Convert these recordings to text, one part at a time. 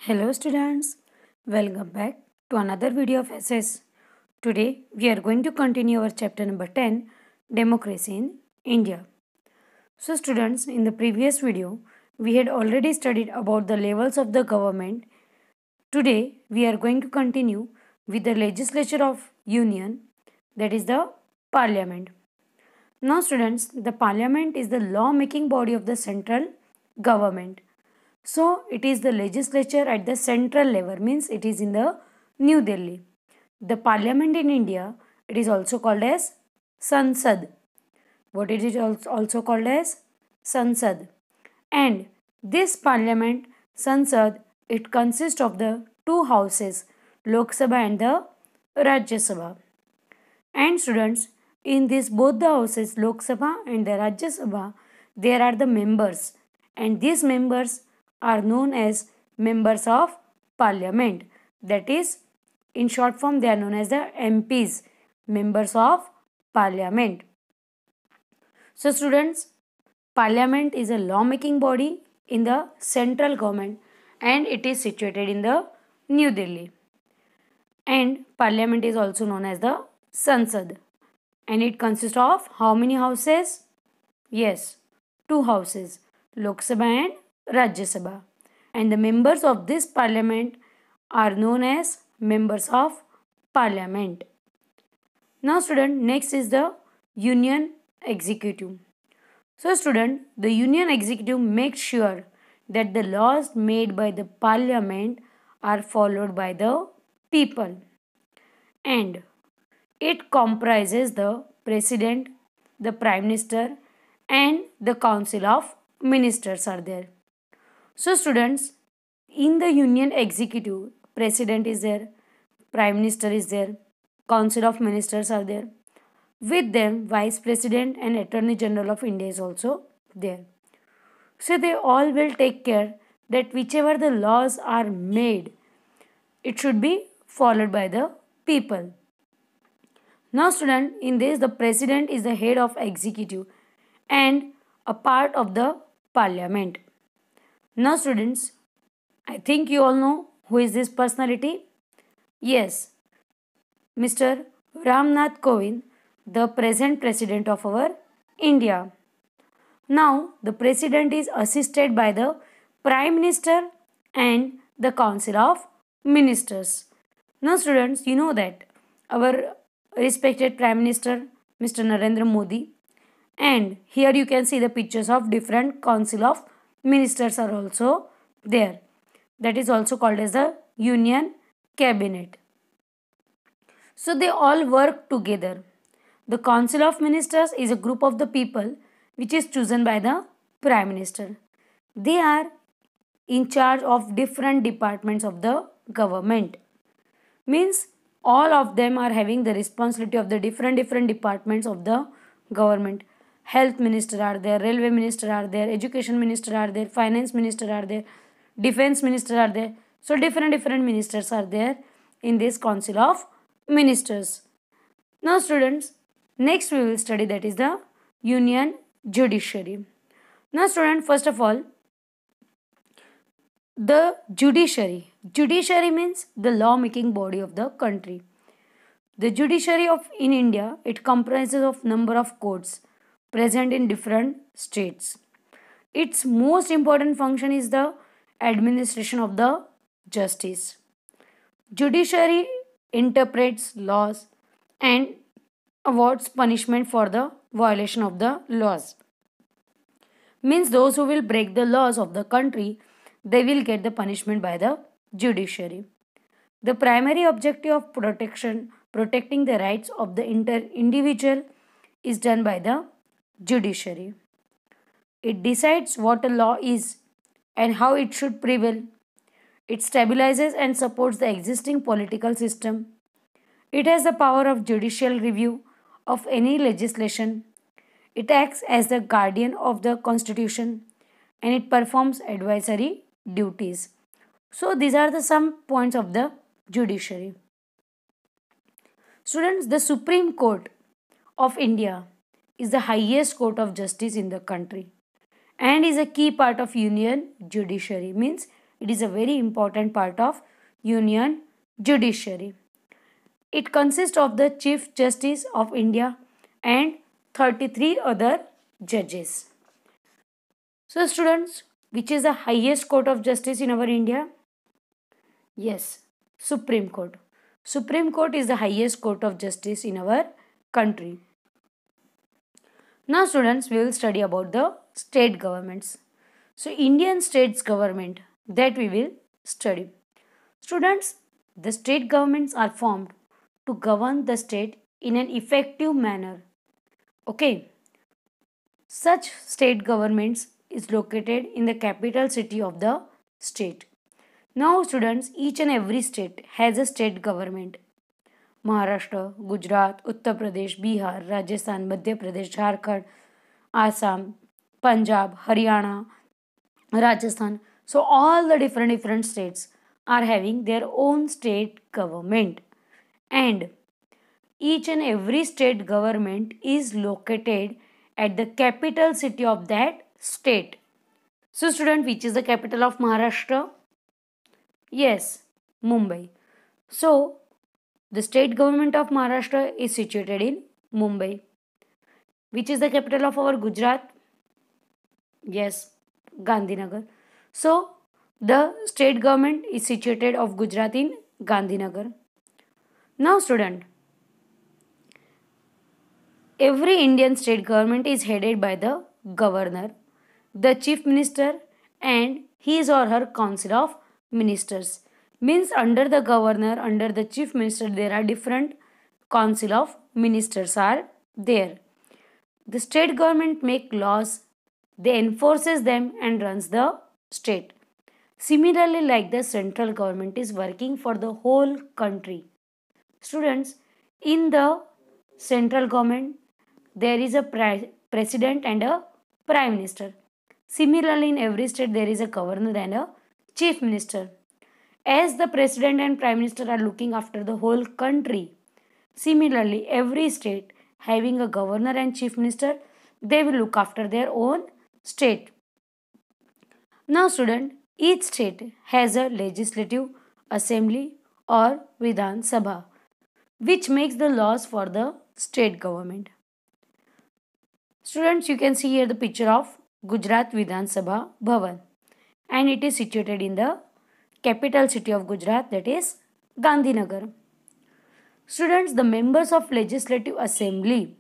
Hello students, welcome back to another video of SS. Today we are going to continue our chapter number 10, Democracy in India. So students, in the previous video we had already studied about the levels of the government. Today we are going to continue with the legislature of union, that is the parliament. Now students, the parliament is the law making body of the central government. So it is the legislature at the central level, means it is in the New Delhi. The parliament in India, it is also called as Sansad. What is it also called as? Sansad. And this parliament, Sansad, it consists of the two houses, Lok Sabha and the Rajya Sabha. And students, in this both the houses, Lok Sabha and the Rajya Sabha, there are the members, and these members are known as members of parliament. That is, in short form, they are known as the MPs, members of parliament. So students, parliament is a law-making body in the central government and it is situated in the New Delhi. And parliament is also known as the Sansad. And it consists of how many houses? Yes, two houses, Lok Sabha and Rajya Sabha. And the members of this parliament are known as members of parliament. Now student, next is the union executive. So student, the union executive makes sure that the laws made by the parliament are followed by the people. And it comprises the president, the prime minister and the council of ministers are there. So students, in the union executive, president is there, prime minister is there, council of ministers are there. With them, vice president and attorney general of India is also there. So they all will take care that whichever the laws are made, it should be followed by the people. Now student, in this the president is the head of executive and a part of the parliament. Now students, I think you all know who is this personality? Yes, Mr. Ramnath Kovind, the present president of our India. Now the president is assisted by the prime minister and the council of ministers. Now students, you know that our respected prime minister Mr. Narendra Modi, and here you can see the pictures of different council of ministers are also there. That is also called as the union cabinet. So they all work together. The council of ministers is a group of the people which is chosen by the prime minister. They are in charge of different departments of the government. Means all of them are having the responsibility of the different departments of the government. Health minister are there, railway minister are there, education minister are there, finance minister are there, defense minister are there. So different ministers are there in this council of ministers. Now students, next we will study, that is the union judiciary. Now student, first of all, the judiciary. Judiciary means the law making body of the country. The judiciary of in India, it comprises of number of courts present in different states. Its most important function is the administration of the justice. Judiciary interprets laws and awards punishment for the violation of the laws. Means those who will break the laws of the country, they will get the punishment by the judiciary. The primary objective of protecting the rights of the individual is done by the judiciary. It decides what a law is and how it should prevail. It stabilizes and supports the existing political system. It has the power of judicial review of any legislation. It acts as the guardian of the constitution and it performs advisory duties. So these are the some points of the judiciary. Students, the Supreme Court of India is the highest court of justice in the country and is a key part of union judiciary. Means It is a very important part of Union Judiciary. It consists of the Chief Justice of India and 33 other judges. So students, which is the highest court of justice in our India? Yes, Supreme Court. Supreme Court is the highest court of justice in our country. Now students, we will study about the state governments. So Indian states government that we will study. Students, the state governments are formed to govern the state in an effective manner. Okay. Such state governments is located in the capital city of the state. Now students, each and every state has a state government. Maharashtra, Gujarat, Uttar Pradesh, Bihar, Rajasthan, Madhya Pradesh, Jharkhand, Assam, Punjab, Haryana, Rajasthan. So all the different states are having their own state government, and each and every state government is located at the capital city of that state. So student, which is the capital of Maharashtra? Yes, Mumbai. So the state government of Maharashtra is situated in Mumbai. Which is the capital of our Gujarat? Yes, Gandhinagar. So the state government is situated of Gujarat in Gandhinagar. Now student, every Indian state government is headed by the governor, the chief minister, and his or her council of ministers. Means under the governor, under the chief minister, there are different council of ministers are there. The state government make laws, they enforces them and runs the state. Similarly, like the central government is working for the whole country. Students, in the central government, there is a president and a prime minister. Similarly, in every state, there is a governor and a chief minister. As the president and prime minister are looking after the whole country, similarly, every state having a governor and chief minister, they will look after their own state. Now, student, each state has a legislative assembly or Vidhan Sabha, which makes the laws for the state government. Students, you can see here the picture of Gujarat Vidhan Sabha Bhavan, and it is situated in the capital city of Gujarat, that is Gandhinagar. Students, the members of legislative assembly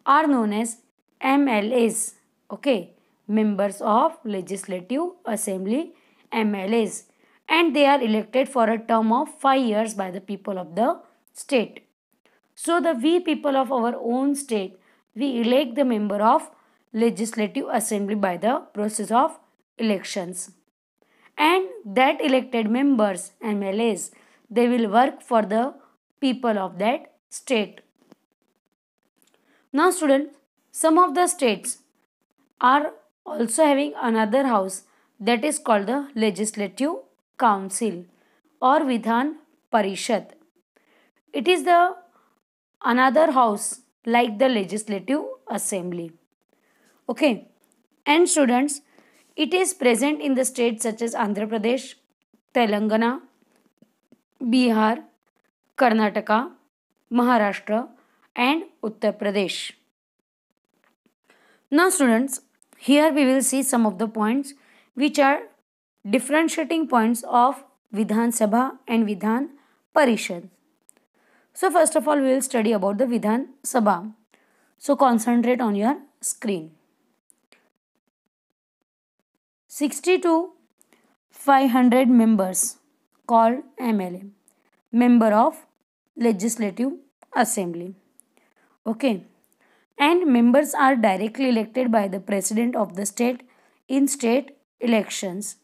are known as MLAs. Okay, members of legislative assembly, MLAs, and they are elected for a term of 5 years by the people of the state. So we people of our own state, we elect the member of legislative assembly by the process of elections. And that elected members, MLAs, they will work for the people of that state. Now students, some of the states are also having another house, that is called the Legislative Council or Vidhan Parishad. It is the another house like the Legislative Assembly. Okay, and students, it is present in the states such as Andhra Pradesh, Telangana, Bihar, Karnataka, Maharashtra, and Uttar Pradesh. Now students, here we will see some of the points which are differentiating points of Vidhan Sabha and Vidhan Parishad. So first of all, we will study about the Vidhan Sabha. So concentrate on your screen. 60 to 500 members called MLA, member of Legislative Assembly. Okay, and members are directly elected by the president of the state in state elections.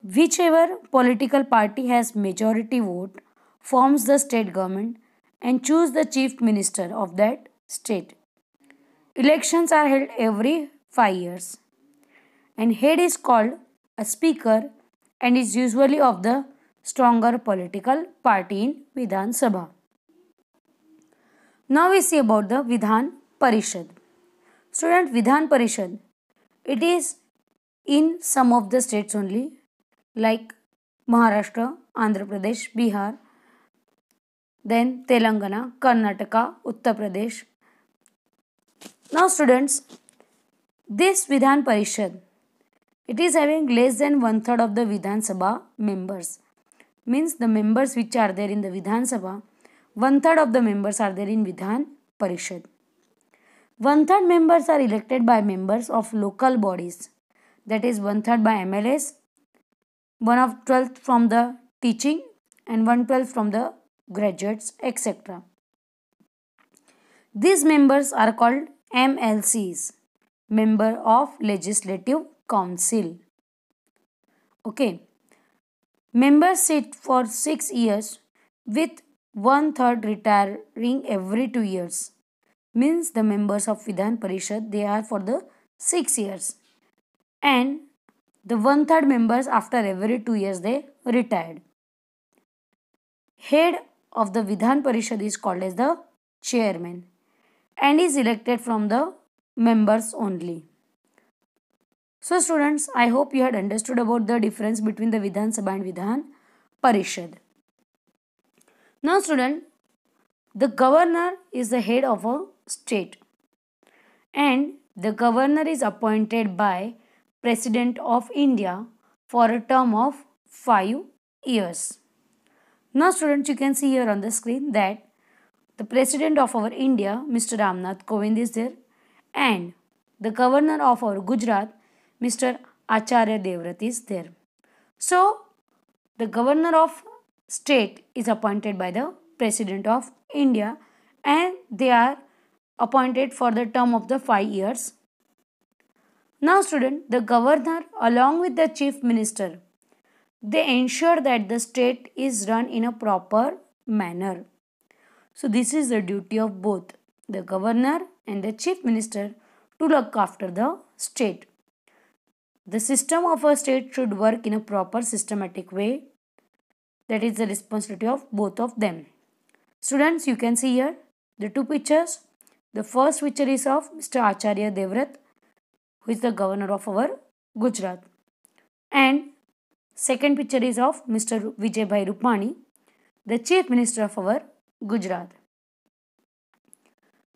Whichever political party has majority vote forms the state government and choose the chief minister of that state. Elections are held every 5 years, and head is called a speaker and is usually of the stronger political party in Vidhan Sabha. Now we see about the Vidhan Parishad. Student, Vidhan Parishad, It is in some of the states only, like Maharashtra, Andhra Pradesh, Bihar, then Telangana, Karnataka, Uttar Pradesh. Now students, this Vidhan Parishad, it is having less than one third of the Vidhan Sabha members. Means the members which are there in the Vidhan Sabha, one third of the members are there in Vidhan Parishad. One third members are elected by members of local bodies, that is one third by MLAs, 1/12 from the teaching and 1/12 from the graduates, etc. These members are called MLCs, Member of Legislative Council. Okay. Members sit for 6 years with one third retiring every 2 years. Means the members of Vidhan Parishad, they are for the 6 years. And the one third members after every 2 years they retired. Head of the Vidhan Parishad is called as the chairman and is elected from the members only. So students, I hope you had understood about the difference between the Vidhan Sabha and Vidhan Parishad. Now student, the governor is the head of a state and the governor is appointed by President of India for a term of 5 years. Now students, you can see here on the screen that the President of our India, Mr. Ramnath Kovind is there, and the Governor of our Gujarat, Mr. Acharya Devvrat is there. So, the Governor of State is appointed by the President of India and they are appointed for the term of the 5 years. Now student, the Governor along with the Chief Minister, they ensure that the state is run in a proper manner. So this is the duty of both the Governor and the Chief Minister to look after the state. The system of a state should work in a proper systematic way. That is the responsibility of both of them. Students, you can see here the two pictures. The first picture is of Mr. Acharya Devvrat, who is the Governor of our Gujarat. And second picture is of Mr. Vijay Bhai Rupani, the Chief Minister of our Gujarat.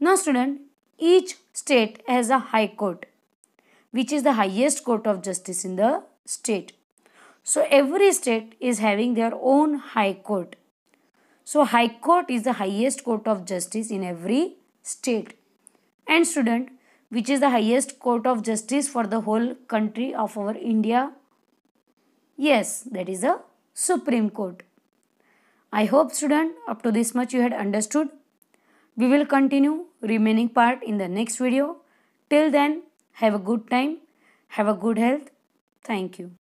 Now student, each state has a high court, which is the highest court of justice in the state. So every state is having their own high court. So high court is the highest court of justice in every state. And student, which is the highest court of justice for the whole country of our India? Yes, that is the Supreme Court. I hope student, up to this much you had understood. We will continue remaining part in the next video. Till then, have a good time, have a good health. Thank you.